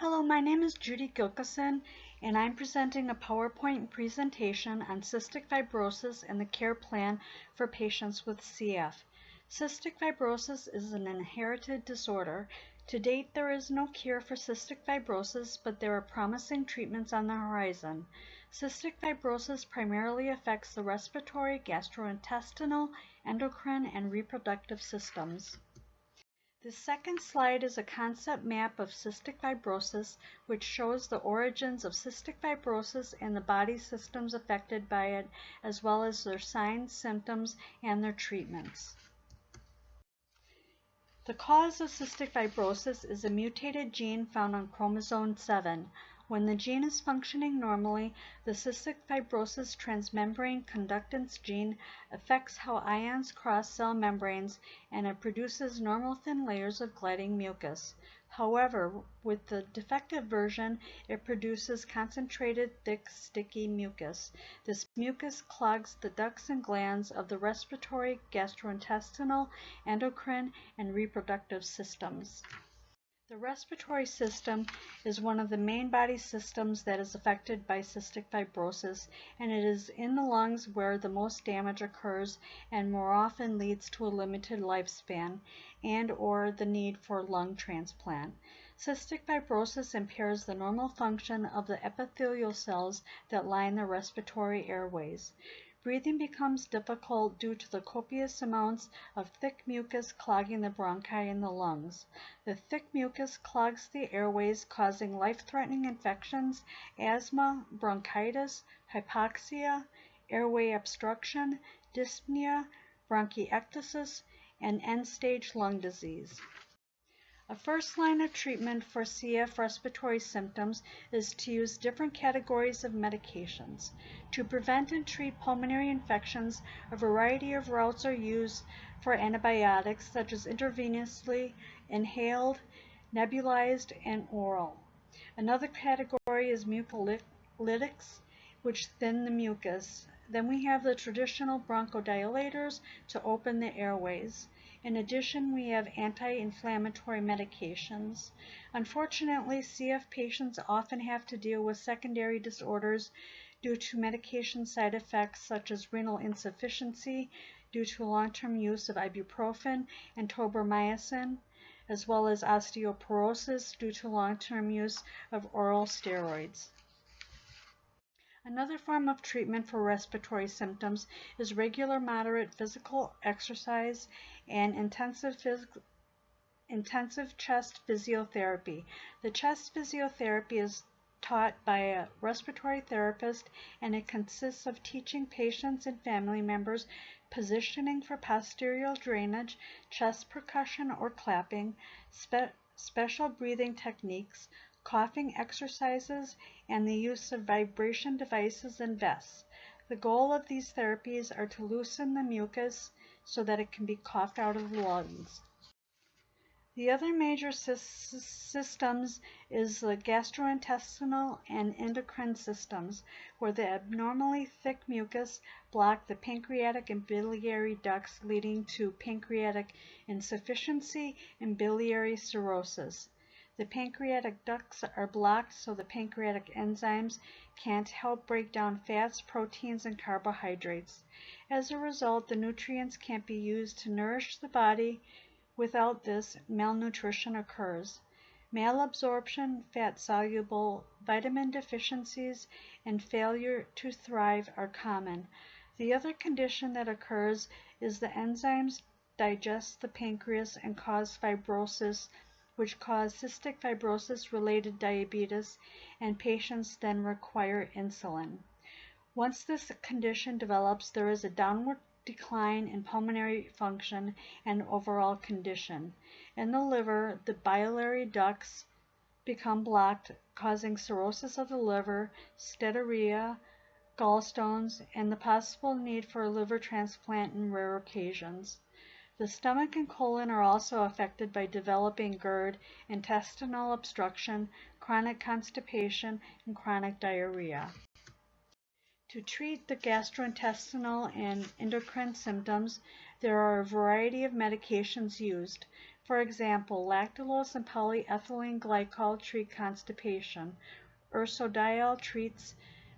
Hello, my name is Judy Gilkison, and I'm presenting a PowerPoint presentation on cystic fibrosis and the care plan for patients with CF. Cystic fibrosis is an inherited disorder. To date, there is no cure for cystic fibrosis, but there are promising treatments on the horizon. Cystic fibrosis primarily affects the respiratory, gastrointestinal, endocrine, and reproductive systems. The second slide is a concept map of cystic fibrosis, which shows the origins of cystic fibrosis and the body systems affected by it, as well as their signs, symptoms, and their treatments. The cause of cystic fibrosis is a mutated gene found on chromosome 7. When the gene is functioning normally, the cystic fibrosis transmembrane conductance gene affects how ions cross cell membranes, and it produces normal thin layers of gliding mucus. However, with the defective version, it produces concentrated, thick, sticky mucus. This mucus clogs the ducts and glands of the respiratory, gastrointestinal, endocrine, and reproductive systems. The respiratory system is one of the main body systems that is affected by cystic fibrosis, and it is in the lungs where the most damage occurs and more often leads to a limited lifespan and/or the need for lung transplant. Cystic fibrosis impairs the normal function of the epithelial cells that line the respiratory airways. Breathing becomes difficult due to the copious amounts of thick mucus clogging the bronchi in the lungs. The thick mucus clogs the airways, causing life-threatening infections, asthma, bronchitis, hypoxia, airway obstruction, dyspnea, bronchiectasis, and end-stage lung disease. A first line of treatment for CF respiratory symptoms is to use different categories of medications. To prevent and treat pulmonary infections, a variety of routes are used for antibiotics, such as intravenously, inhaled, nebulized, and oral. Another category is mucolytics, which thin the mucus. Then we have the traditional bronchodilators to open the airways. In addition, we have anti-inflammatory medications. Unfortunately, CF patients often have to deal with secondary disorders due to medication side effects such as renal insufficiency due to long-term use of ibuprofen and tobramycin, as well as osteoporosis due to long-term use of oral steroids. Another form of treatment for respiratory symptoms is regular moderate physical exercise and intensive chest physiotherapy. The chest physiotherapy is taught by a respiratory therapist, and it consists of teaching patients and family members positioning for posterior drainage, chest percussion or clapping, special breathing techniques, coughing exercises, and the use of vibration devices and vests. The goal of these therapies are to loosen the mucus so that it can be coughed out of the lungs. The other major systems is the gastrointestinal and endocrine systems, where the abnormally thick mucus block the pancreatic and biliary ducts, leading to pancreatic insufficiency and biliary cirrhosis. The pancreatic ducts are blocked so the pancreatic enzymes can't help break down fats, proteins, and carbohydrates. As a result, the nutrients can't be used to nourish the body. Without this, malnutrition occurs. Malabsorption, fat-soluble vitamin deficiencies, and failure to thrive are common. The other condition that occurs is the enzymes digest the pancreas and cause fibrosis, which cause cystic fibrosis-related diabetes, and patients then require insulin. Once this condition develops, there is a downward decline in pulmonary function and overall condition. In the liver, the biliary ducts become blocked, causing cirrhosis of the liver, steatorrhea, gallstones, and the possible need for a liver transplant in rare occasions. The stomach and colon are also affected by developing GERD, intestinal obstruction, chronic constipation, and chronic diarrhea. To treat the gastrointestinal and endocrine symptoms, there are a variety of medications used. For example, lactulose and polyethylene glycol treat constipation. Ursodiol treats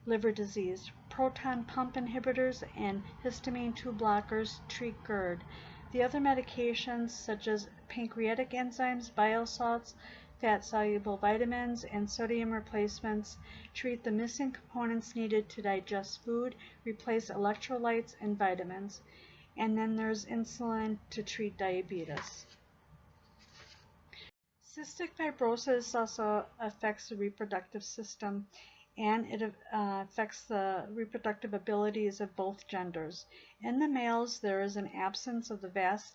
liver disease. Proton pump inhibitors and histamine 2 blockers treat GERD. The other medications, such as pancreatic enzymes, bile salts, fat-soluble vitamins, and sodium replacements, treat the missing components needed to digest food, replace electrolytes and vitamins. And then there's insulin to treat diabetes. Cystic fibrosis also affects the reproductive system, and it affects the reproductive abilities of both genders. In the males, there is an absence of the vas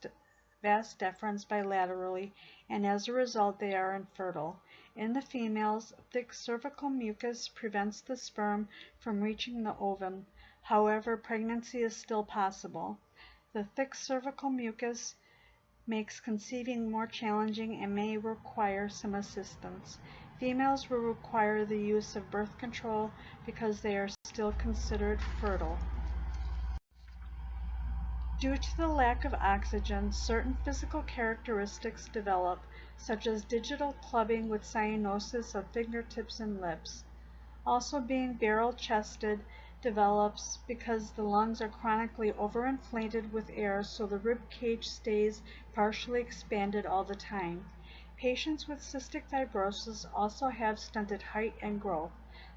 deferens bilaterally, and as a result, they are infertile. In the females, thick cervical mucus prevents the sperm from reaching the ovum. However, pregnancy is still possible. The thick cervical mucus makes conceiving more challenging and may require some assistance. Females will require the use of birth control because they are still considered fertile. Due to the lack of oxygen, certain physical characteristics develop, such as digital clubbing with cyanosis of fingertips and lips. Also, being barrel-chested develops because the lungs are chronically overinflated with air, so the rib cage stays partially expanded all the time. Patients with cystic fibrosis also have stunted height and growth.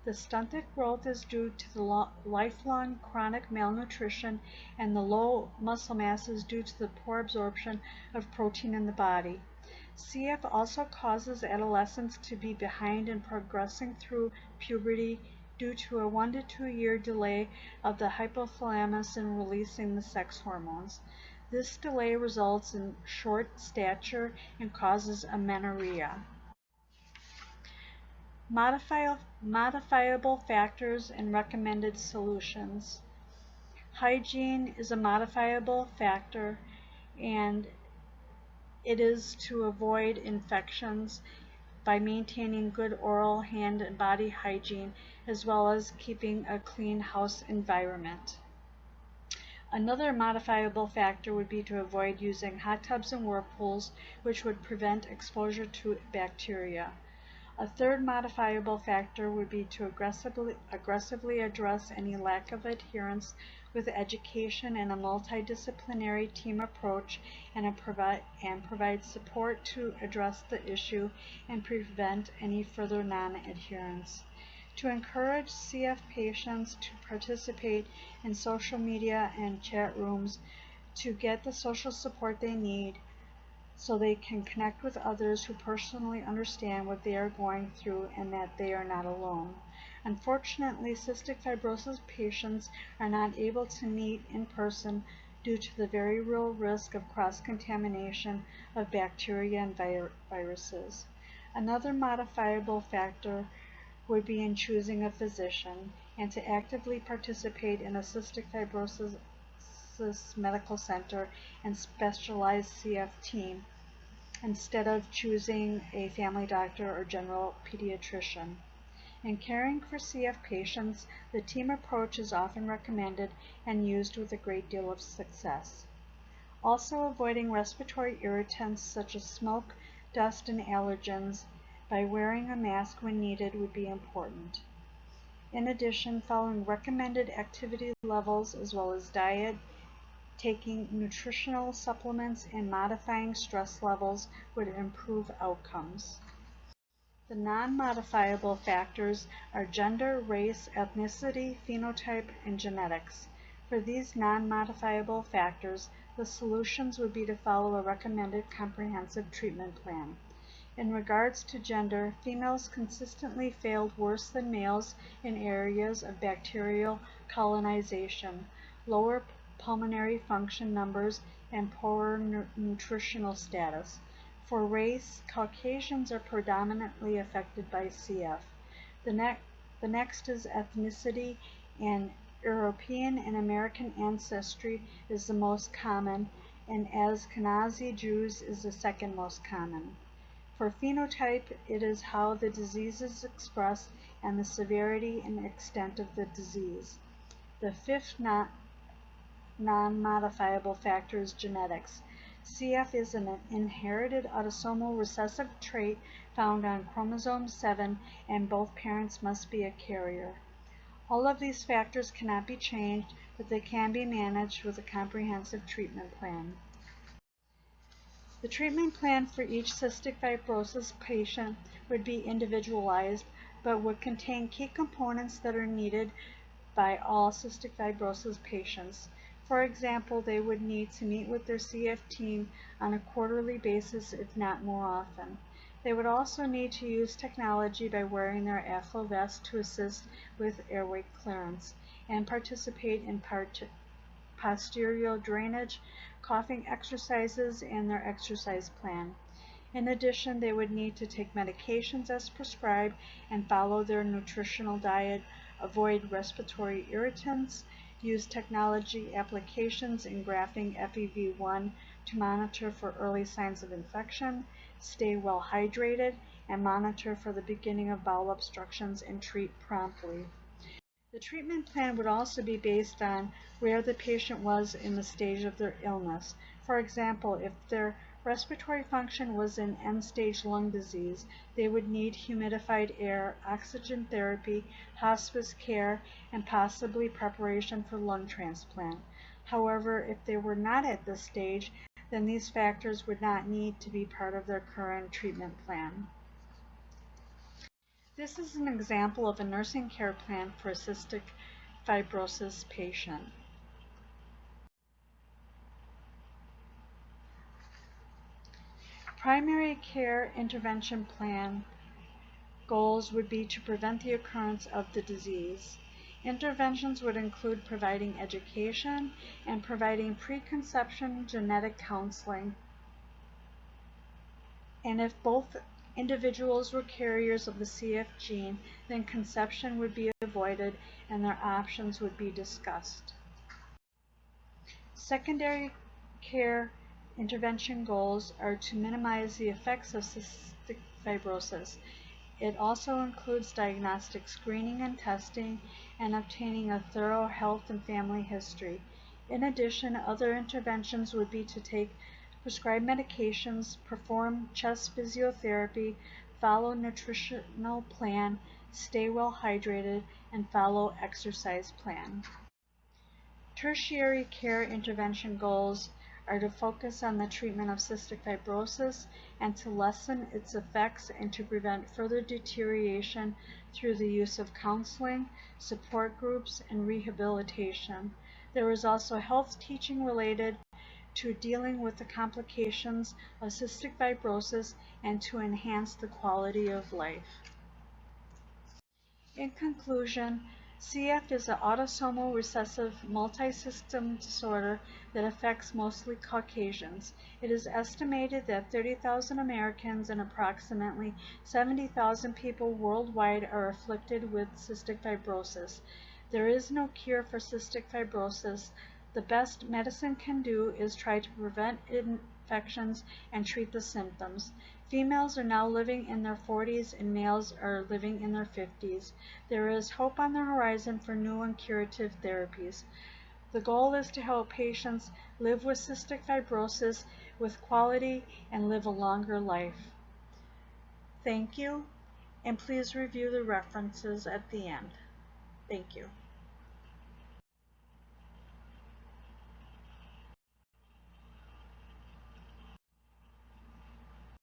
The stunted growth is due to the lifelong chronic malnutrition, and the low muscle mass is due to the poor absorption of protein in the body. CF also causes adolescents to be behind in progressing through puberty due to a 1 to 2 year delay of the hypothalamus in releasing the sex hormones. This delay results in short stature and causes amenorrhea. Modifiable factors and recommended solutions. Hygiene is a modifiable factor, and it is to avoid infections by maintaining good oral, hand, and body hygiene, as well as keeping a clean house environment. Another modifiable factor would be to avoid using hot tubs and whirlpools, which would prevent exposure to bacteria. A third modifiable factor would be to aggressively address any lack of adherence with education and a multidisciplinary team approach, and provide support to address the issue and prevent any further non-adherence. To encourage CF patients to participate in social media and chat rooms to get the social support they need, so they can connect with others who personally understand what they are going through and that they are not alone. Unfortunately, cystic fibrosis patients are not able to meet in person due to the very real risk of cross-contamination of bacteria and viruses. Another modifiable factor would be in choosing a physician and to actively participate in a cystic fibrosis medical center and specialized CF team, instead of choosing a family doctor or general pediatrician. In caring for CF patients, the team approach is often recommended and used with a great deal of success. Also, avoiding respiratory irritants such as smoke, dust, and allergens by wearing a mask when needed would be important. In addition, following recommended activity levels as well as diet, taking nutritional supplements, and modifying stress levels would improve outcomes. The non-modifiable factors are gender, race, ethnicity, phenotype, and genetics. For these non-modifiable factors, the solutions would be to follow a recommended comprehensive treatment plan. In regards to gender, females consistently failed worse than males in areas of bacterial colonization, lower pulmonary function numbers, and poorer nutritional status. For race, Caucasians are predominantly affected by CF. The next is ethnicity, and European and American ancestry is the most common, and Ashkenazi Jews is the second most common. For phenotype, it is how the disease is expressed and the severity and extent of the disease. The fifth non-modifiable factor is genetics. CF is an inherited autosomal recessive trait found on chromosome 7, and both parents must be a carrier. All of these factors cannot be changed, but they can be managed with a comprehensive treatment plan. The treatment plan for each cystic fibrosis patient would be individualized, but would contain key components that are needed by all cystic fibrosis patients. For example, they would need to meet with their CF team on a quarterly basis, if not more often. They would also need to use technology by wearing their AFLO vest to assist with airway clearance, and participate in posterior drainage, coughing exercises, and their exercise plan. In addition, they would need to take medications as prescribed and follow their nutritional diet, avoid respiratory irritants, use technology applications in grafting FEV1 to monitor for early signs of infection, stay well hydrated, and monitor for the beginning of bowel obstructions and treat promptly. The treatment plan would also be based on where the patient was in the stage of their illness. For example, if their respiratory function was in end-stage lung disease, they would need humidified air, oxygen therapy, hospice care, and possibly preparation for lung transplant. However, if they were not at this stage, then these factors would not need to be part of their current treatment plan. This is an example of a nursing care plan for a cystic fibrosis patient. Primary care intervention plan goals would be to prevent the occurrence of the disease. Interventions would include providing education and providing preconception genetic counseling. And if both individuals were carriers of the CF gene, then conception would be avoided and their options would be discussed. Secondary care intervention goals are to minimize the effects of cystic fibrosis. It also includes diagnostic screening and testing and obtaining a thorough health and family history. In addition, other interventions would be to take prescribe medications, perform chest physiotherapy, follow nutritional plan, stay well hydrated, and follow exercise plan. Tertiary care intervention goals are to focus on the treatment of cystic fibrosis and to lessen its effects and to prevent further deterioration through the use of counseling, support groups, and rehabilitation. There is also health teaching related to dealing with the complications of cystic fibrosis and to enhance the quality of life. In conclusion, CF is an autosomal recessive multisystem disorder that affects mostly Caucasians. It is estimated that 30,000 Americans and approximately 70,000 people worldwide are afflicted with cystic fibrosis. There is no cure for cystic fibrosis. The best medicine can do is try to prevent infections and treat the symptoms. Females are now living in their 40s and males are living in their 50s. There is hope on the horizon for new and curative therapies. The goal is to help patients live with cystic fibrosis with quality and live a longer life. Thank you, and please review the references at the end. Thank you.